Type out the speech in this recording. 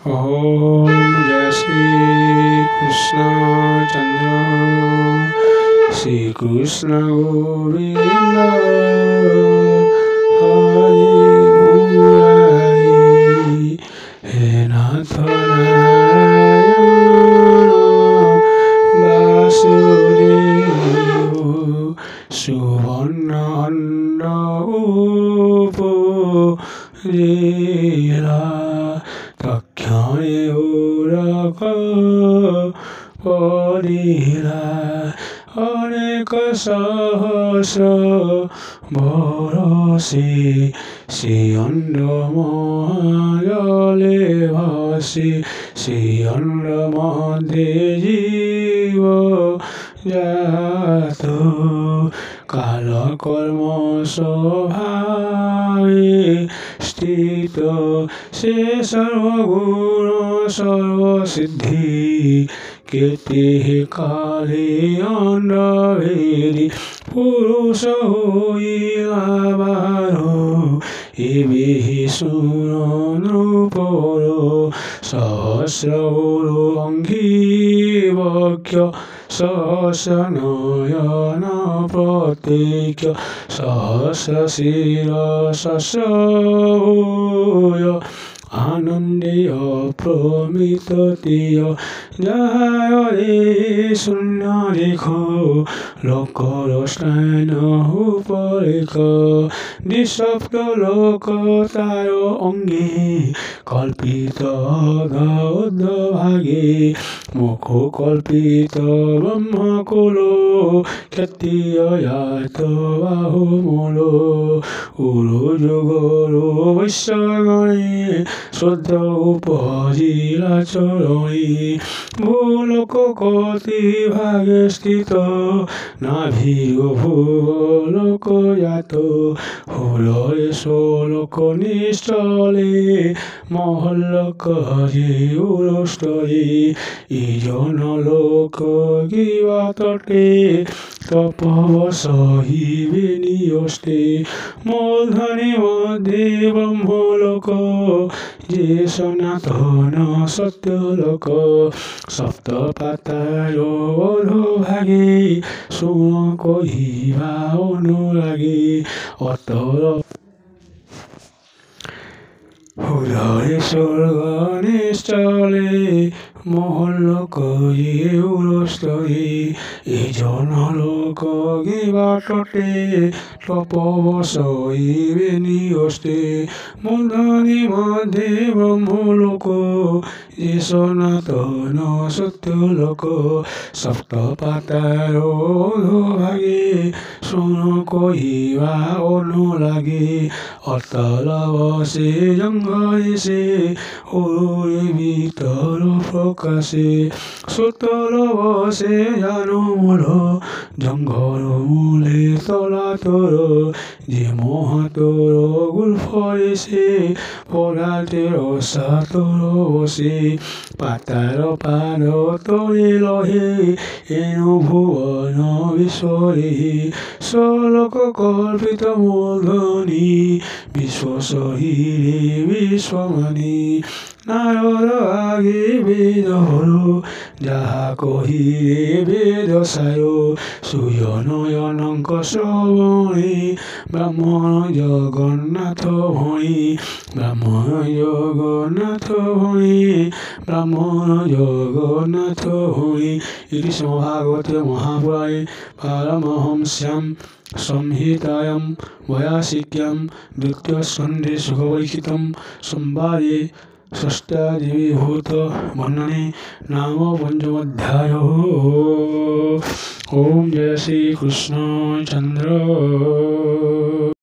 ओम जय श्री कृष्ण चंद्र श्री कृष्ण गोविंद हरि मुरारी हे नाथ नारायण वासुदेव सुवर्ण उपजेला তক্ষণে ওরক পড়িলা অনেক সহস্র বরষে সে অন্ন মহাজলে ভাসে সে অন্ন মধ্যে জীব জাত কালকর্ম স্বভাবে স্থিত সে সর্বগুণ সর্বসিদ্ধি কীর্তি কালে অন্নভেদি পুরুষ হইলা বারো এবিহি সুনৃপর সহস্র অঙ্গী বক্ষ সহস্র নয়ন প্রত্যেক সহস্র শির সহস্র আনন্দেয় প্রমিততীয় যাহারে শূন্য রেখো লোকর স্নান উপরেখ নিঃশব্দ লোক তার অঙ্গে কল্পিত ভাগে মুখ কল্পিত ব্রহ্মকুল ক্ষত্রিয়াত বাহুমূল উরু যুগর বৈশ্যগণে শ্রদ্ধ উপজিলা চরণে ভূলোক কতি ভাগে স্থিত নাভির ভূগোলক জাত হৃদয়ে শোলক নিশ্চলে মহল্লক যে উরষ্টয়ে ইজন লোক গিবা তটে তপবশ হিবে নিয়ষ্টে মূলধনে মধ্যে ব্রহ্মলোক যে সনাতন সত্যলোক সপ্ত পাতার অধোভাগে শুন কহিবা অনুরাগে অতর হৃদয়ে স্বর্গ নিশ্চলে মহল্লক যে উরস্তরে এই জনলোক গিবা তটে তপবশ হইবে নিয়ষ্টে মূলধনি মধ্যে ব্রহ্মলোক যে সনাতন সত্যলোক সপ্ত পাতার অধোভাগে শুন কহিবা অনুরাগে অতল বসে জঙ্গলে অরুরে ভিতর প্রকাশে সুতল বসে জানমূল জঙ্গল মূলে তলাতর যে মহাতর গুলফরে সে পরাতের সাতর বসে পাতার পান তরে লহে এনু ভুবন বিশ্বরে সলোক কল্পিত মূলধনি বিশ্বশহীরে বিশ্বমানি নারদ আগে বেদ হল যাহা কহিরে বেদ সায় সুজনয়নঙ্ক শ্রবণে ব্রাহ্মণ জগন্নাথ ভণি ব্রাহ্মণ জগন্নাথ ভণি ব্রাহ্মণ জগন্নাথ ভণি ইতি শ্রীমদ্ভাগবতে মহাপুরাণে পারমহংস্যাম সংহিতায়াম বৈয়াসিক্যাম দ্বিতীয় স্কন্ধে সুখপরীক্ষিতম সংবাদে ষষ্ঠাদিবিভূত বর্ণনে নাম পঞ্চমোধ্যায়। ওম জয় শ্রী কৃষ্ণ চন্দ্র।